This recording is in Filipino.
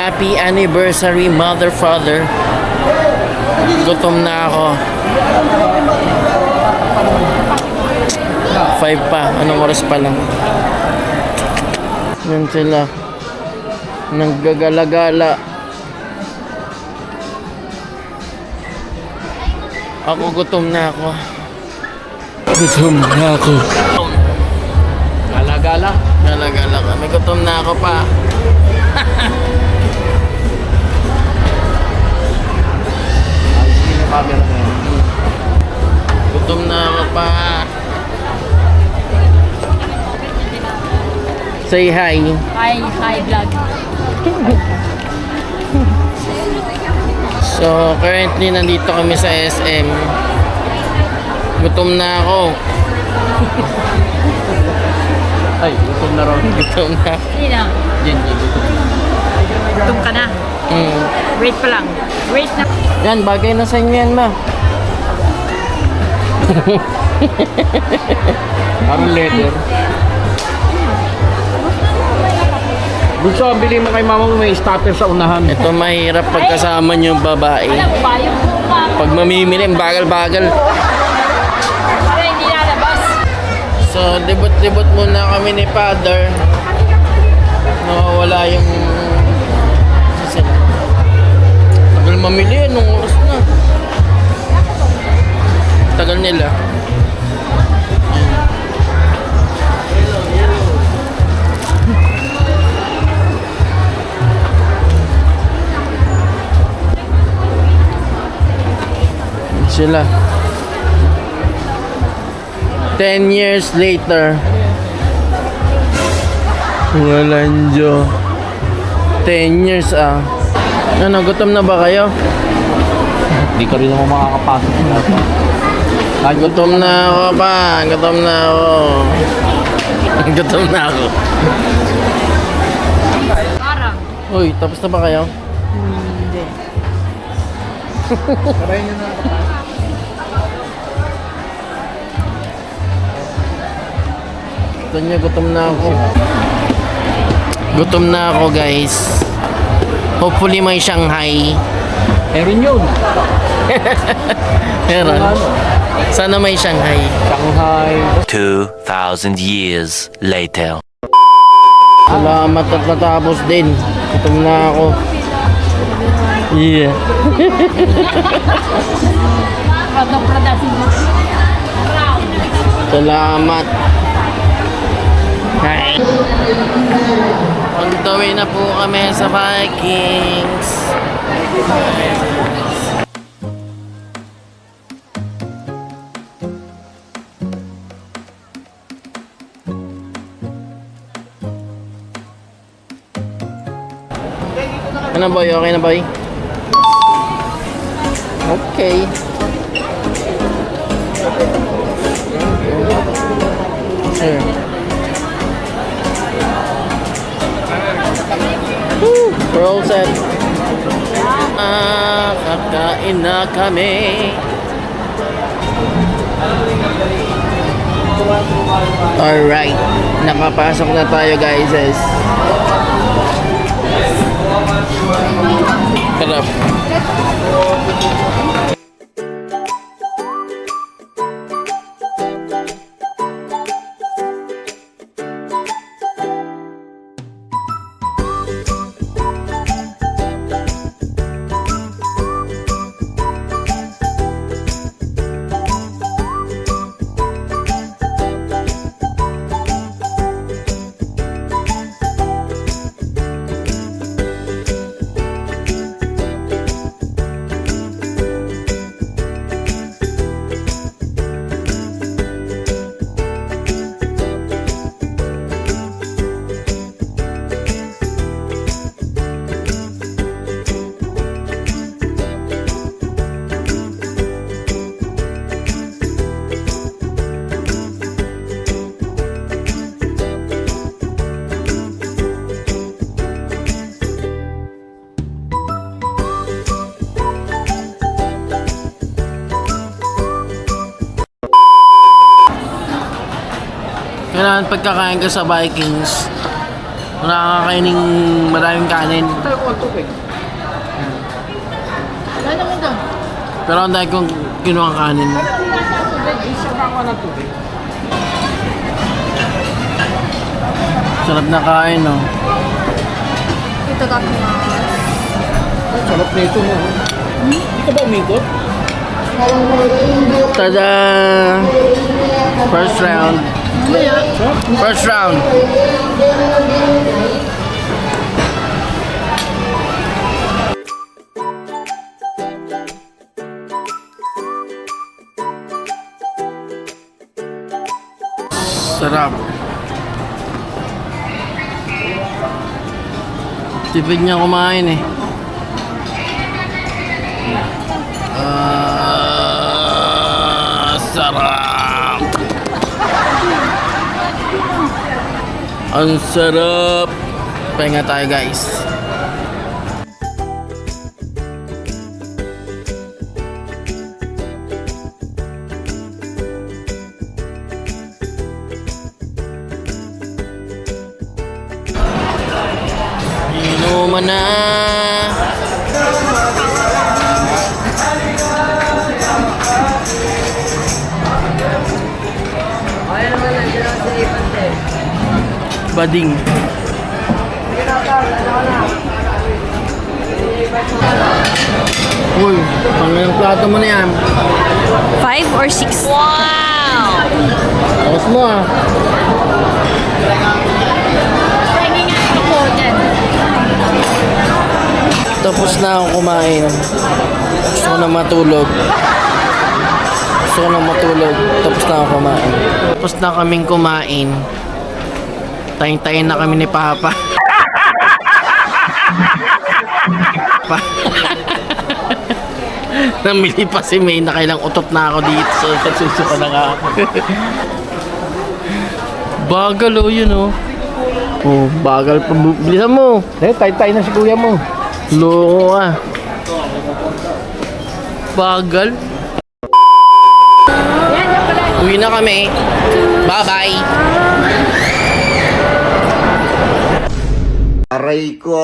Happy anniversary, mother, father. Gutom na ako. 5 pa. Anong oras pa lang? Yan sila. Naggagala-gala. Ako gutom na ako. Gutom na ako. Gala-gala. Gala-gala kami. Gutom na ako pa. Gutom na ako pa. Say hi. Hi vlog. So, currently nandito kami sa SM. Gutom na ako. Ay, gutom na ron. Gutom na. Hindi na. Yan, gutom. Gutom ka na. Wait pa lang. Wait na. Yan, bagay na sa inyo yan, ma. Parang leather. Gusto ang bili mo kay mama mo may starter sa unahan. Ito mahirap pagkasama niyo yung babae. Alam mo ba yung kupang? Pag mamimili, bagal-bagal. Para hindi lalabas. So, libot-libot muna kami ni Father. Nawawala yung... Tagal mamili, anong oras na? Tagal nila. Sila 10 years later. Walang Diyo. 10 years ah. Ano, gutom na ba kayo? Hindi ka rin naman makakapasok. Gutom na ako pa. Gutom na ako. Gutom na ako. Parang. Uy, tapos na ba kayo? Hindi. Try nyo na. Gutom niya, gutom na ako. Gutom na ako, guys. Hopefully may Shanghai. Meron yun. Meron. Sana may Shanghai. Shanghai. 2,000 years later. Salamat at natapos din. Gutom na ako. Yeah. Salamat. Hi. On the way na po kami sa Vikings. Ano boy? Okay na boy? Okay. Sure. Woo! We're all set. Kakain na kami. Alright. Nakapasok na tayo guys. Sarap. Kailangan pagkakain ka sa Vikings, Nakakaining maraming kanin. Tayo ko ang tubig. Wala naman doon. Pero ang dahil kong kinuha ang kanin. Isa pa ako ng tubig. Sarap na kain, no? Ito kami Sarap na ito mo. Hindi ka ba umikot? Tada! First round. First round. Sarap. Tipid niya kumain eh. Sarap. Ang sarap. Pahinga tayo guys. Inuman na. Bading. Uy, ang plato mo na yan. 5 or 6? Wow! Tapos mo ah. Pwede nga ako dyan. Tapos na ako kumain. Gusto ko na matulog. Gusto ko na matulog. Tapos na ako kumain. Tapos na kaming kumain. Tayin-tayin na kami ni Papa. Namili pa si May na kailang utot na ako dito. So, nagsusuka na nga ako. Bagal oh, yun oh. Oh, bagal pa. Bilisan mo. Tay-tay na si kuya mo. Loko ah. Bagal. Uwi na kami. Bye-bye. Aray ko.